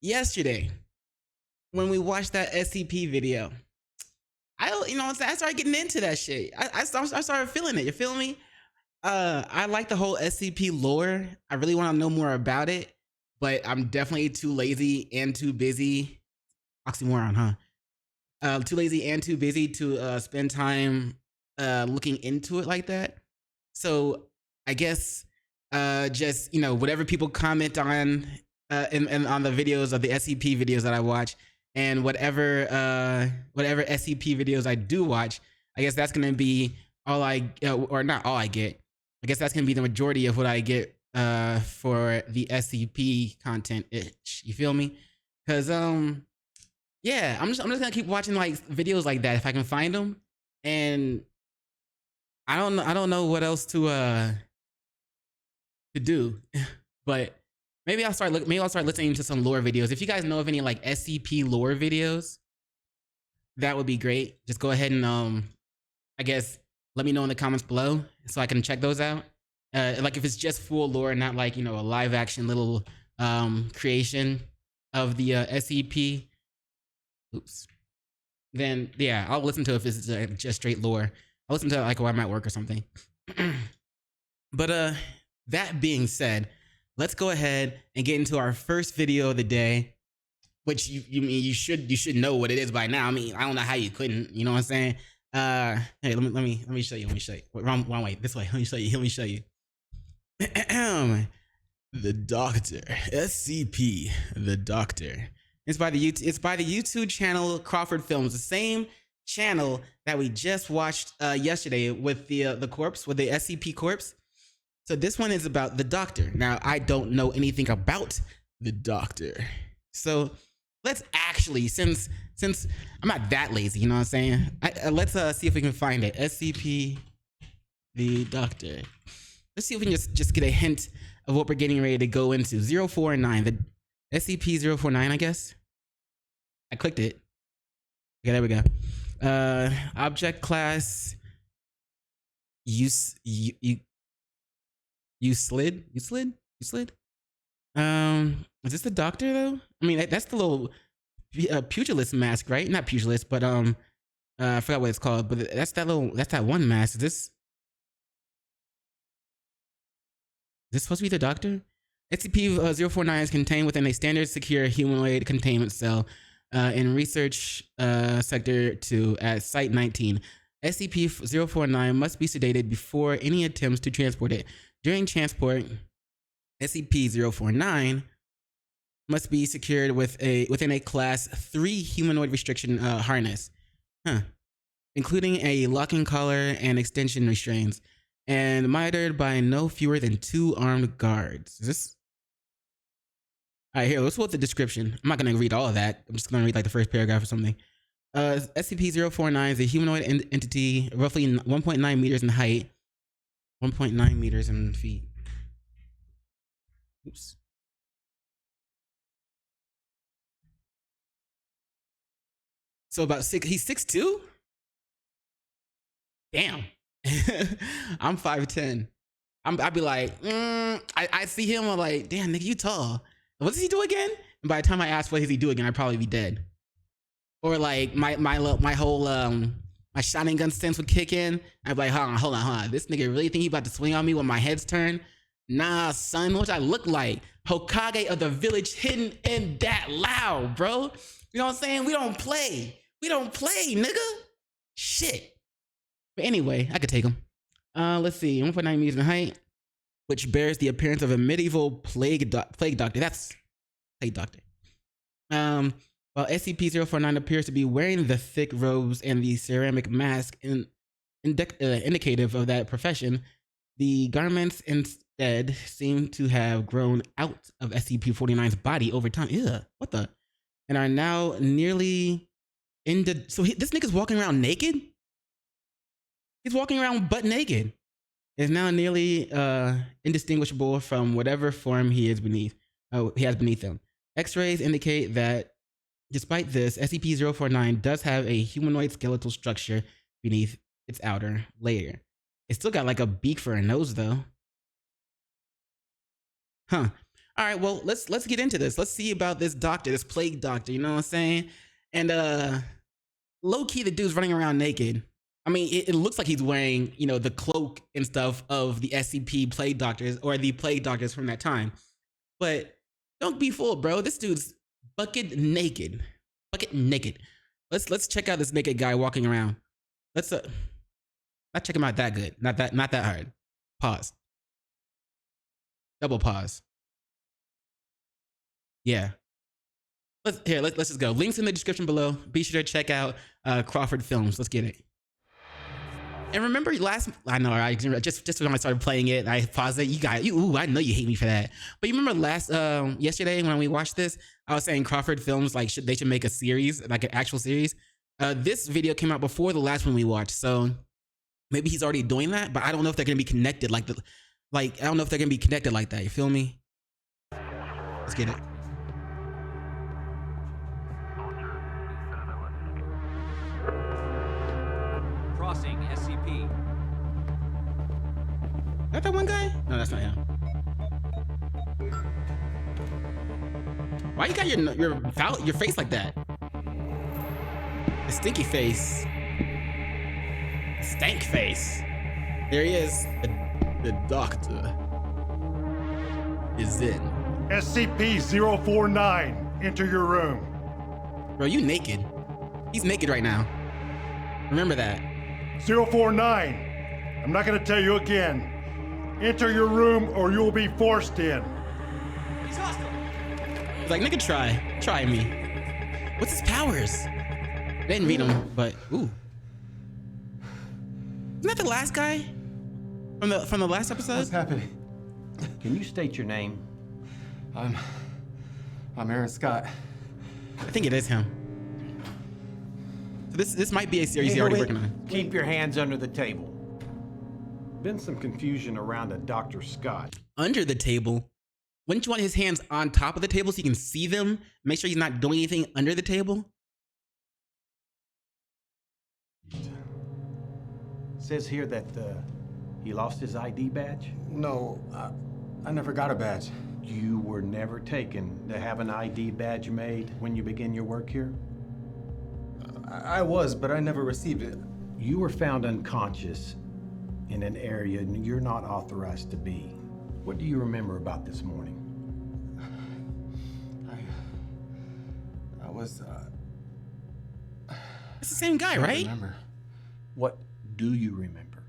yesterday when we watched that SCP video, I started getting into that shit. I started feeling it. You feel me? I like the whole SCP lore. I really want to know more about it, but I'm definitely too lazy and too busy. Oxymoron, huh? Too lazy and too busy to spend time looking into it like that. So I guess just whatever people comment on and on the videos of the SCP videos that I watch, and whatever SCP videos I do watch, I guess that's gonna be all or not all I get. I guess that's gonna be the majority of what I get for the SCP content itch. You feel me? Cause yeah, I'm just gonna keep watching like videos like that if I can find them, and I don't know what else to do, but maybe I'll start listening to some lore videos. If you guys know of any like SCP lore videos, that would be great. Just go ahead and I guess let me know in the comments below so I can check those out. Like if it's just full lore, not like a live action little creation of the SCP. Oops. Then yeah, I'll listen to it if it's just straight lore. I'll listen to it like while I'm at work or something. But that being said, let's go ahead and get into our first video of the day, which you should know what it is by now. I mean, I don't know how you couldn't. You know what I'm saying? Hey, let me show you. Let me show you. Wrong way. This way. Let me show you. The Doctor. SCP. The Doctor. It's by the YouTube channel Crawford Films, the same channel that we just watched yesterday with the corpse, with the SCP corpse. So this one is about the Doctor. Now, I don't know anything about the Doctor. So let's actually, since I'm not that lazy, you know what I'm saying? Let's see if we can find it. SCP, the Doctor. Let's see if we can just get a hint of what we're getting ready to go into. 049, the SCP-049, I guess. I clicked it. Okay, there we go. Object class. You slid? Is this the Doctor though? I mean, that's the little pugilist mask, right? Not pugilist, but I forgot what it's called. But that's that one mask. Is this supposed to be the Doctor? SCP-049 is contained within a standard secure humanoid containment cell in research sector 2 at Site 19. SCP-049 must be sedated before any attempts to transport it. During transport, SCP-049 must be secured within a Class 3 humanoid restriction harness, including a locking collar and extension restraints, and monitored by no fewer than 2 armed guards. Is this? All right, here, let's look at the description. I'm not going to read all of that. I'm just going to read like the first paragraph or something. SCP-049 is a humanoid entity, roughly 1.9 meters in height, 1.9 meters in feet. Oops. So about he's 6'2"? Damn. I'm 5'10". I'd be like, I see him, I'm like, damn, nigga, you tall. What does he do again? And by the time I ask what does he do again, I'd probably be dead. Or like my whole my shining gun sense would kick in. I'd be like, hold on. This nigga really think he about to swing on me when my head's turned? Nah, son, what I look like? Hokage of the village hidden in that loud, bro. You know what I'm saying? We don't play, nigga. Shit. But anyway, I could take him. Let's see, 1.9 meters in height, which bears the appearance of a medieval plague doctor. That's plague doctor. While SCP-049 appears to be wearing the thick robes and the ceramic mask indicative of that profession, the garments instead seem to have grown out of SCP-49's body over time. Ew, what the? And are now nearly so this nigga's walking around naked? He's walking around butt naked. Is now nearly indistinguishable from whatever form he has beneath him. X-rays indicate that despite this, SCP-049 does have a humanoid skeletal structure beneath its outer layer. It's still got like a beak for a nose though. Huh. All right, well, let's get into this. Let's see about this doctor, this plague doctor, you know what I'm saying? And low key the dude's running around naked. I mean, it looks like he's wearing, you know, the cloak and stuff of the SCP plague doctors or the plague doctors from that time. But don't be fooled, bro. This dude's bucket naked. Bucket naked. Let's check out this naked guy walking around. Let's not check him out that good. Not that hard. Pause. Double pause. Yeah. Let's just go. Links in the description below. Be sure to check out Crawford Films. Let's get it. And remember I know, right? Just when I started playing it, I paused it. I know you hate me for that. But you remember yesterday when we watched this, I was saying Crawford Films, like, they should make a series, like an actual series. This video came out before the last one we watched, so maybe he's already doing that, but I don't know if they're gonna be connected I don't know if they're gonna be connected like that. You feel me? Let's get it. Crossing SCP. Is that one guy? No, that's not him. Why you got your face like that? The stinky face. Stank face. There he is. The doctor is in. SCP-049, enter your room. Bro, you naked. He's naked right now. Remember that. 049, I'm not gonna tell you again. Enter your room or you'll be forced in. He's hostile. He's like, nigga, try me. What's his powers? I didn't read them, but ooh. Isn't that the last guy from the last episode? What's happening? Can you state your name? I'm Aaron Scott. I think it is him. So this might be a series he's already working on. Keep your hands under the table. Been some confusion around a Dr. Scott. Under the table? Wouldn't you want his hands on top of the table so you can see them? Make sure he's not doing anything under the table? Says here that he lost his ID badge. No, I never got a badge. You were never taken to have an ID badge made when you begin your work here? I was, but I never received it. You were found unconscious in an area you're not authorized to be. What do you remember about this morning? I was, It's the same guy, I right? remember. What do you remember?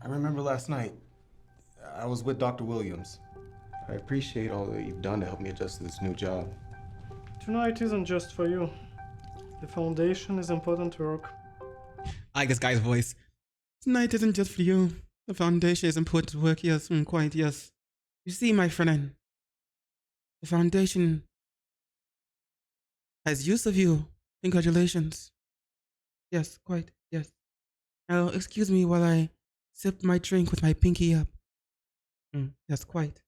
I remember last night. I was with Dr. Williams. I appreciate all that you've done to help me adjust to this new job. Tonight isn't just for you. The Foundation is important work. I like this guy's voice. Tonight isn't just for you. The Foundation is important work, yes, quite, yes. You see, my friend, the Foundation has use of you. Congratulations. Yes, quite, yes. Now, excuse me while I sip my drink with my pinky up. Yes, quite.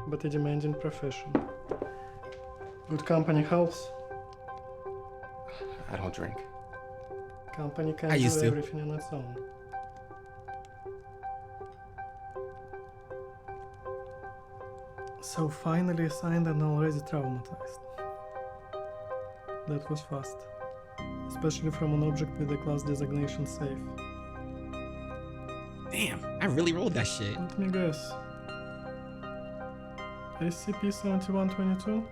But a demanding profession. Good company helps. I don't drink. Company I can't used do to. everything on its own. So finally signed and already traumatized. That was fast. Especially from an object with a class designation safe. Damn, I really rolled that shit. Let me guess. SCP-7122?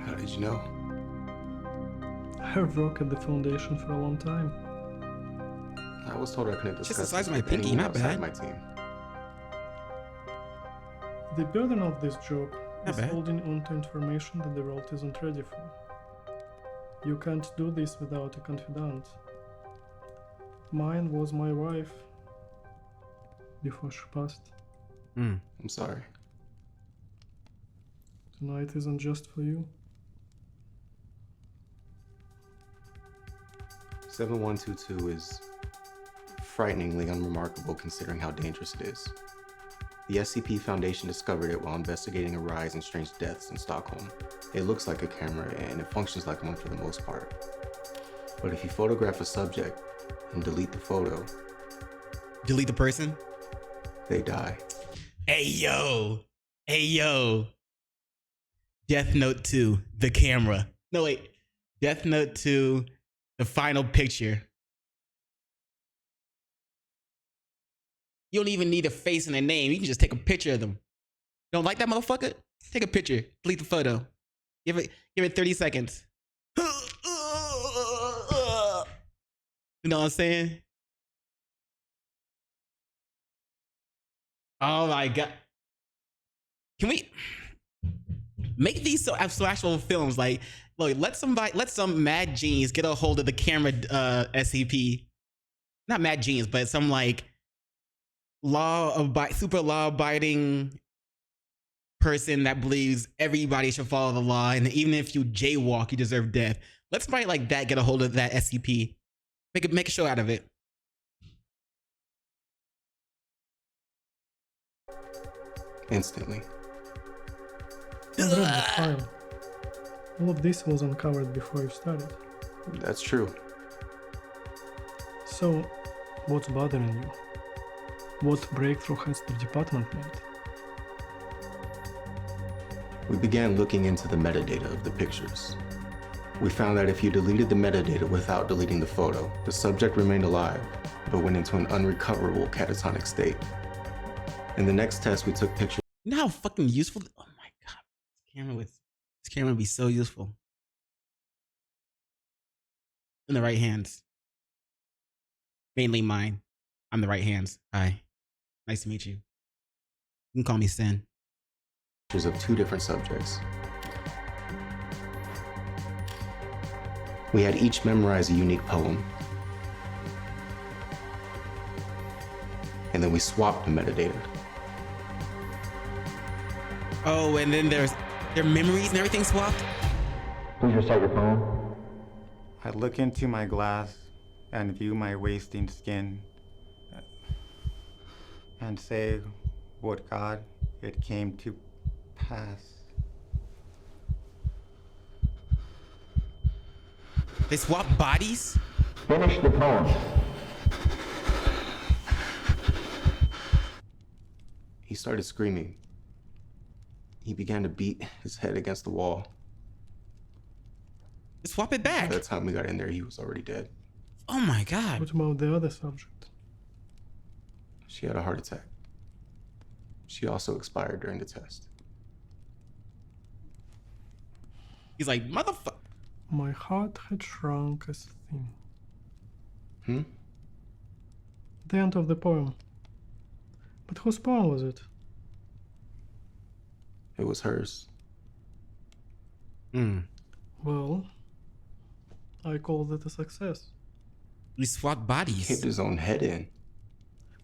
How did you know? I've worked at the Foundation for a long time. I was told I couldn't Just discuss the size of this my with pinky, anyone not outside bad. my team. The burden of this job Not is bad. holding on to information that the world isn't ready for. You can't do this without a confidant. Mine was my wife before she passed. I'm sorry. Tonight isn't just for you. 7122 is frighteningly unremarkable considering how dangerous it is. The SCP Foundation discovered it while investigating a rise in strange deaths in Stockholm. It looks like a camera and it functions like one for the most part. But if you photograph a subject and delete the photo, delete the person. They die. Hey yo. Death Note 2, the camera. No wait, Death Note 2, the final picture. You don't even need a face and a name. You can just take a picture of them. Don't like that motherfucker? Take a picture. Delete the photo. Give it 30 seconds. You know what I'm saying? Oh my god. Can we make these actual films? Like, look, let some mad genius get a hold of the camera SCP. Not mad genius, but some like super law abiding person that believes everybody should follow the law, and even if you jaywalk, you deserve death. Let somebody like that get a hold of that SCP. Make a show out of it. Instantly. I read the file. All of this was uncovered before you started. That's true. So, what's bothering you? What breakthrough has the department made? We began looking into the metadata of the pictures. We found that if you deleted the metadata without deleting the photo, the subject remained alive, but went into an unrecoverable catatonic state. In the next test, we took pictures. You know how fucking useful? Oh my god, this camera would be so useful in the right hands. Mainly mine. I'm the right hands. Hi, nice to meet you. You can call me Sin. Of two different subjects. We had each memorize a unique poem. And then we swapped the metadata. Oh, and then their memories and everything swapped? Please recite your poem. I look into my glass and view my wasting skin and say, "What God, it came to pass." They swapped bodies? Finish the poem. He started screaming. He began to beat his head against the wall. Swap it back. By the time we got in there, he was already dead. Oh my god. What about the other subject? She had a heart attack. She also expired during the test. He's like, motherfucker. My heart had shrunk as thin. The end of the poem. But whose poem was it? It was hers. Well, I call that a success. We swapped bodies. He hit his own head in.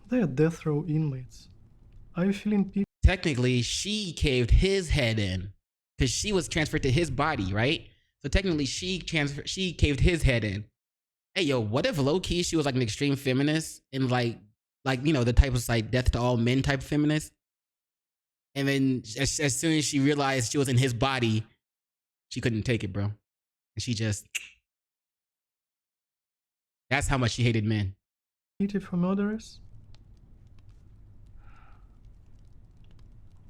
They are death row inmates. Are you feeling pity? Technically, she caved his head in because she was transferred to his body, right? So technically, she caved his head in. Hey, yo, what if low key she was like an extreme feminist and like you know the type of like death to all men type of feminist? And then as soon as she realized she was in his body, she couldn't take it, bro. And she just, that's how much she hated men. Pity for murderers?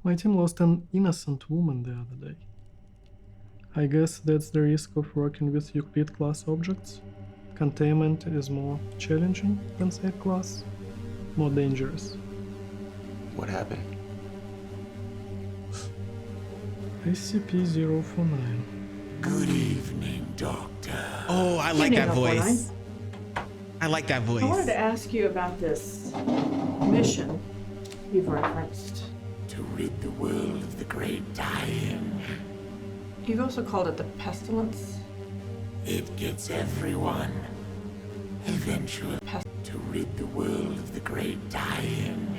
My team lost an innocent woman the other day. I guess that's the risk of working with Euclid class objects. Containment is more challenging than safe class, more dangerous. What happened? SCP-049. Good evening, Doctor. Oh, I like that voice. I like that voice. I wanted to ask you about this mission you've referenced. To rid the world of the great die-in. You've also called it the pestilence. It gets everyone. Eventually. To rid the world of the great die-in.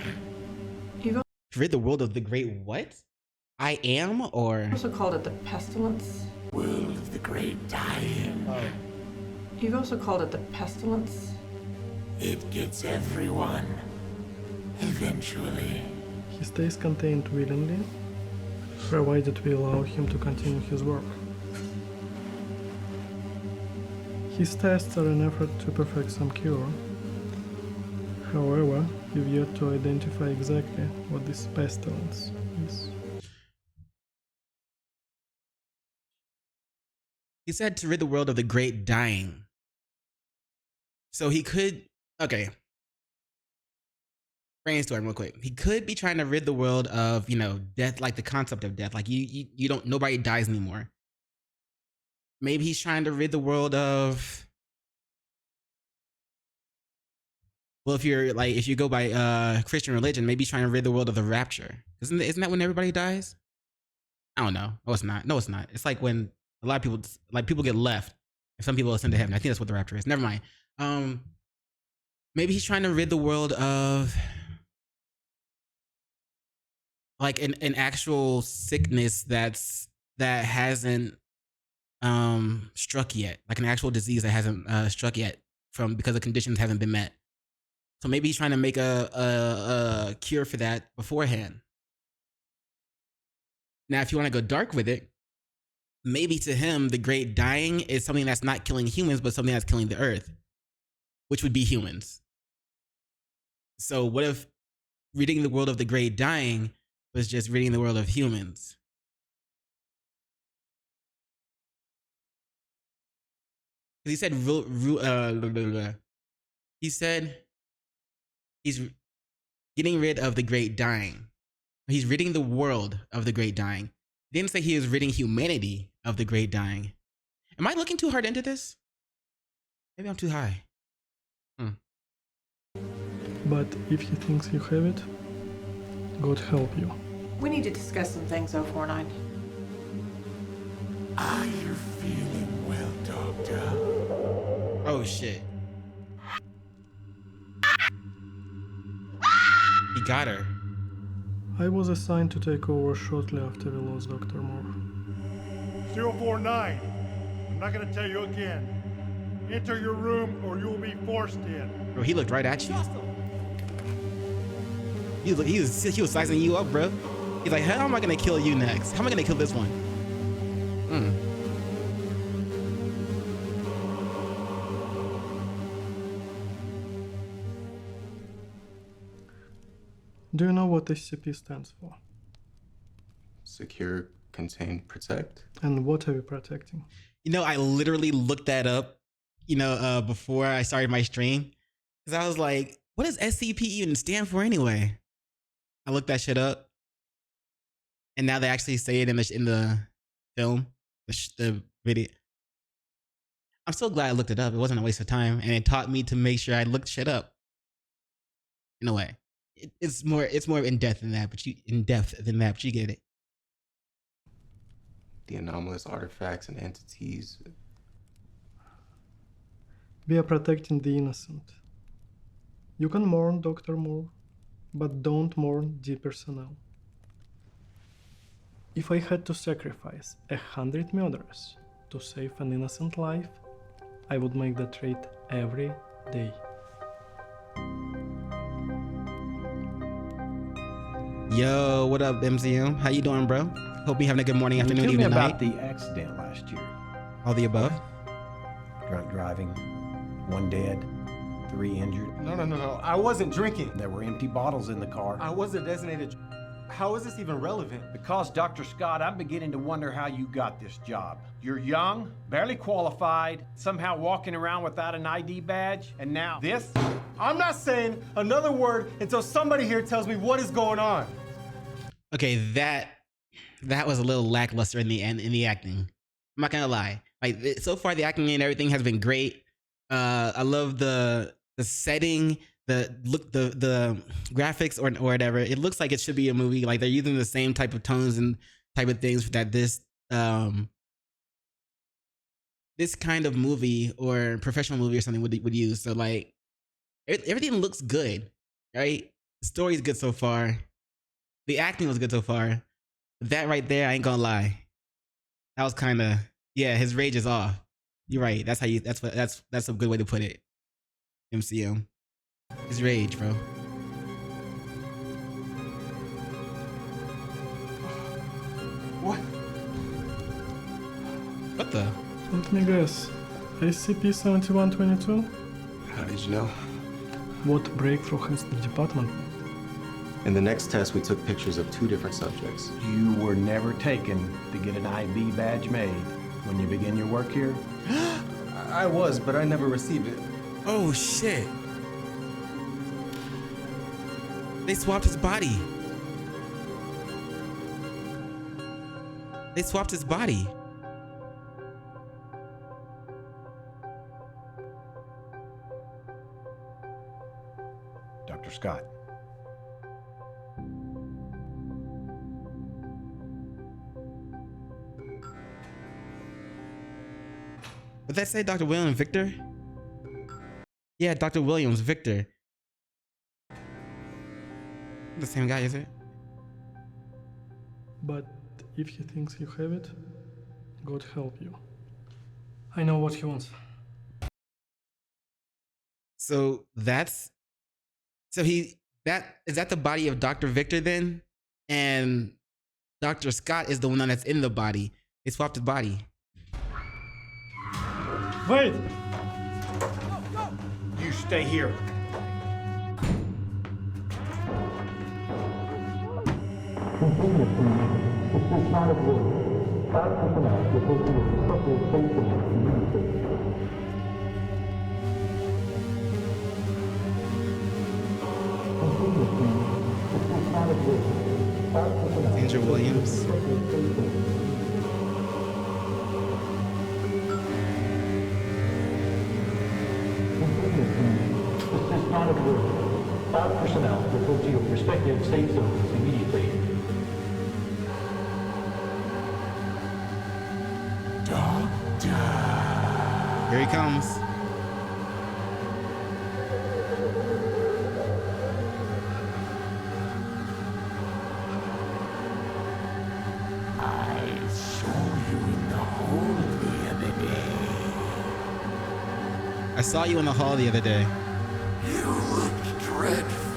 You've Rid the world of the great what? I am, or? also called it the pestilence. World of the great die-in. You've also called it the pestilence. It gets everyone. Eventually. He stays contained willingly, provided we allow him to continue his work. His tests are an effort to perfect some cure. However, we've yet to identify exactly what this pestilence is. He said to rid the world of the great dying. So he could, okay. Brainstorm real quick. He could be trying to rid the world of, death, like the concept of death. Like you don't, nobody dies anymore. Maybe he's trying to rid the world of, well, if you go by Christian religion, maybe he's trying to rid the world of the rapture. Isn't that when everybody dies? I don't know. No, it's not. No, it's not. It's like when a lot of people get left and some people ascend to heaven. I think that's what the rapture is. Never mind. Maybe he's trying to rid the world of like an actual sickness that hasn't struck yet, like an actual disease that hasn't struck yet because the conditions haven't been met. So maybe he's trying to make a cure for that beforehand. Now, if you want to go dark with it, maybe to him, the great dying is something that's not killing humans, but something that's killing the earth, which would be humans. So what if ridding the world of the great dying was just ridding the world of humans? He said, he said he's getting rid of the great dying. He's ridding the world of the great dying. He didn't say he is ridding humanity of the great dying. Am I looking too hard into this? Maybe I'm too high. But if he thinks you have it, God help you. We need to discuss some things, 049. Are you feeling well, Doctor? Oh shit. He got her. I was assigned to take over shortly after we lost Dr. Moore. 049. I'm not gonna tell you again. Enter your room or you'll be forced in. Bro, he looked right at you. He was sizing you up, bro. He's like, how am I gonna kill you next? How am I gonna kill this one? Do you know what SCP stands for? Secure, contain, protect. And what are we protecting? I literally looked that up, before I started my stream. Because I was like, what does SCP even stand for anyway? I looked that shit up. And now they actually say it in the film, the video. I'm so glad I looked it up. It wasn't a waste of time. And it taught me to make sure I looked shit up. In a way. It's more in depth than that, but you get it. The anomalous artifacts and entities. We are protecting the innocent. You can mourn Dr. Moore, but don't mourn the personnel. If I had to sacrifice 100 murderers to save an innocent life, I would make that trade every day. Yo, what up, MCM? How you doing, bro? Hope you having a good morning, afternoon, Tell me evening, about night. the accident last year. All the above. Drunk driving, 1 dead, 3 injured. No. I wasn't drinking. There were empty bottles in the car. I wasn't designated. How is this even relevant? Because, Dr. Scott, I'm beginning to wonder how you got this job. You're young, barely qualified, somehow walking around without an ID badge, and now this? I'm not saying another word until somebody here tells me what is going on. Okay, that was a little lackluster in the acting. I'm not gonna lie. Like, so far the acting and everything has been great. I love the setting, the look, the graphics or whatever. It looks like it should be a movie. Like, they're using the same type of tones and type of things that this kind of movie or professional movie or something would use. So like, everything looks good, right? The story's good so far. The acting was good so far. That right there, I ain't gonna lie. That was kind of, yeah, his rage is off. You're right. That's a good way to put it. MCM. His rage, bro. What? What the? Let me guess. SCP-7122? How did you know? what breakthrough has the department made? In the next test, we took pictures of 2 different subjects. You were never taken to get an ID badge made when you begin your work here? I was, but I never received it. Oh shit. They swapped his body. They swapped his body. Dr. Scott. Would that say Dr. Williams Victor? Yeah, Dr. Williams Victor. The same guy, is it? But if he thinks you have it, God help you. I know what he wants. So that's is that the body of Dr. Victor then? And Dr. Scott is the one that's in the body. They swapped the body. Wait! You stay here. Andrew Williams. This is not a word. All personnel report to your respective safe zones immediately. Here he comes. I saw you in the hall the other day. I saw you in the hall the other day. You looked dreadful.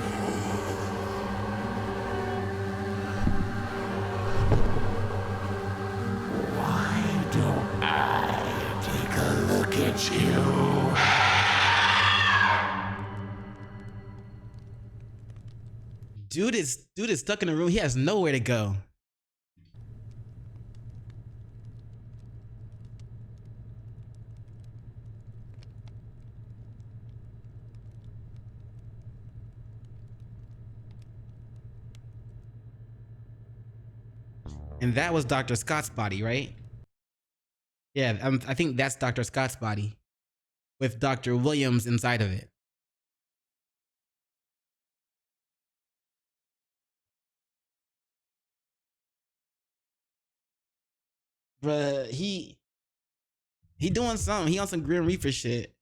Why don't I take a look at you? Dude is stuck in a room. He has nowhere to go. And that was Dr. Scott's body, right? Yeah, I think that's Dr. Scott's body with Dr. Williams inside of it. Bruh, he doing something. He on some Grim Reaper shit.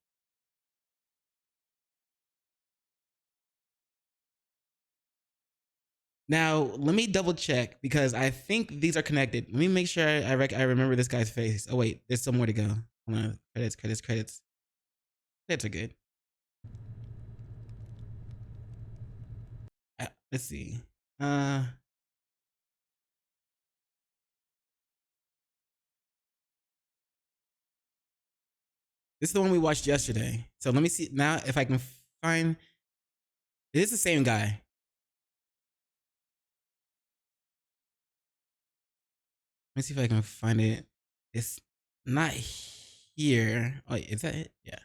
Now, let me double check because I think these are connected. Let me make sure I remember this guy's face. Oh wait, there's some more to go. Hold on. Credits. Credits are good. Let's see. This is the one we watched yesterday. So let me see now if I can find. It is the same guy. Let me see if I can find it. It's not here. Oh, is that it? Yeah.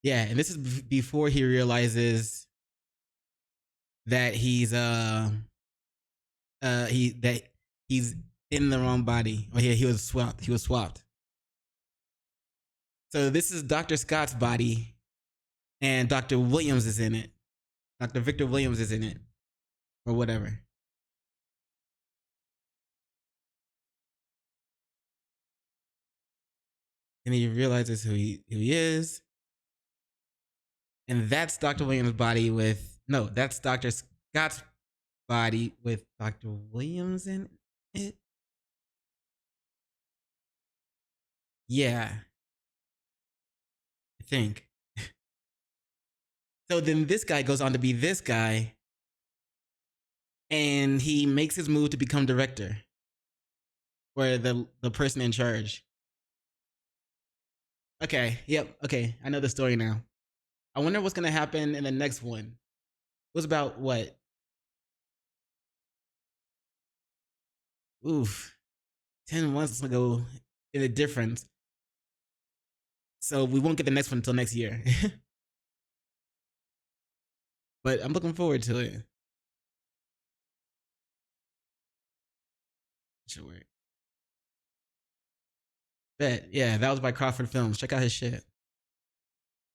Yeah, and this is before he realizes that he's he's in the wrong body. Oh yeah, he was swapped. So this is Dr. Scott's body. And Dr. Williams is in it. Dr. Victor Williams is in it. Or whatever. And he realizes who he is. And that's Dr. Williams' body with... No, that's Dr. Scott's body with Dr. Williams in it. Yeah. I think. So then this guy goes on to be this guy. And he makes his move to become director. or the person in charge. Okay, yep, okay, I know the story now. I wonder what's gonna happen in the next one. It was about what? Oof, 10 months ago in a difference. So we won't get the next one until next year. But I'm looking forward to it. Should work. Bet, yeah, that was by Crawford Films. Check out his shit.